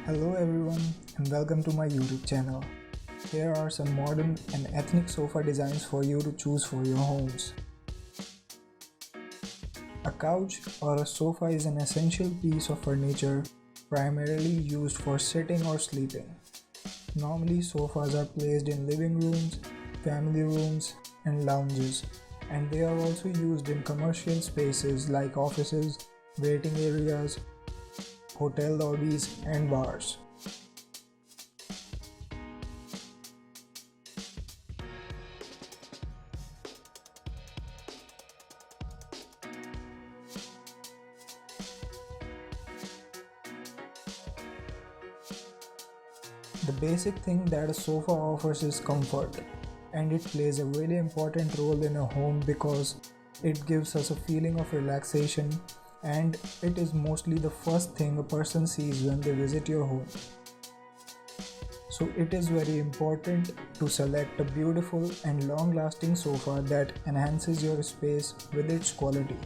Hello everyone and welcome to my YouTube channel. Here are some modern and ethnic sofa designs for you to choose for your homes. A couch or a sofa is an essential piece of furniture primarily used for sitting or sleeping. Normally sofas are placed in living rooms, family rooms and lounges, and they are also used in commercial spaces like offices, waiting areas, hotel lobbies and bars. The basic thing that a sofa offers is comfort, and it plays a really important role in a home because it gives us a feeling of relaxation, and it is mostly the first thing a person sees when they visit your home. So it is very important to select a beautiful and long-lasting sofa that enhances your space with its quality.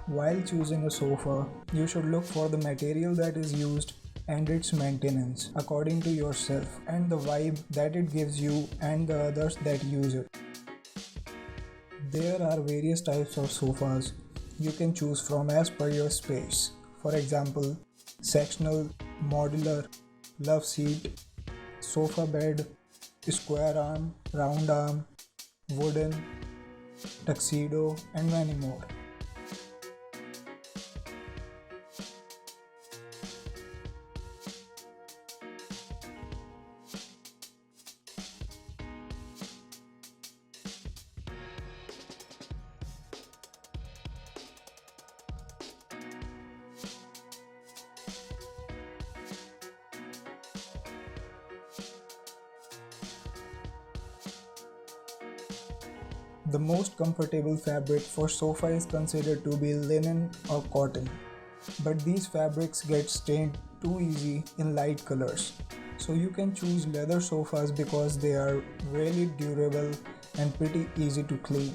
While choosing a sofa, you should look for the material that is used and its maintenance according to yourself and the vibe that it gives you and the others that use it. There are various types of sofas you can choose from as per your space. For example, sectional, modular, love seat, sofa bed, square arm, round arm, wooden, tuxedo, and many more. The most comfortable fabric for sofa is considered to be linen or cotton, but these fabrics get stained too easy in light colors. So you can choose leather sofas because they are really durable and pretty easy to clean.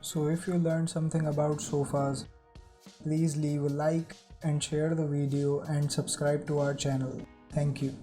So if you learned something about sofas, please leave a like and share the video and subscribe to our channel. Thank you.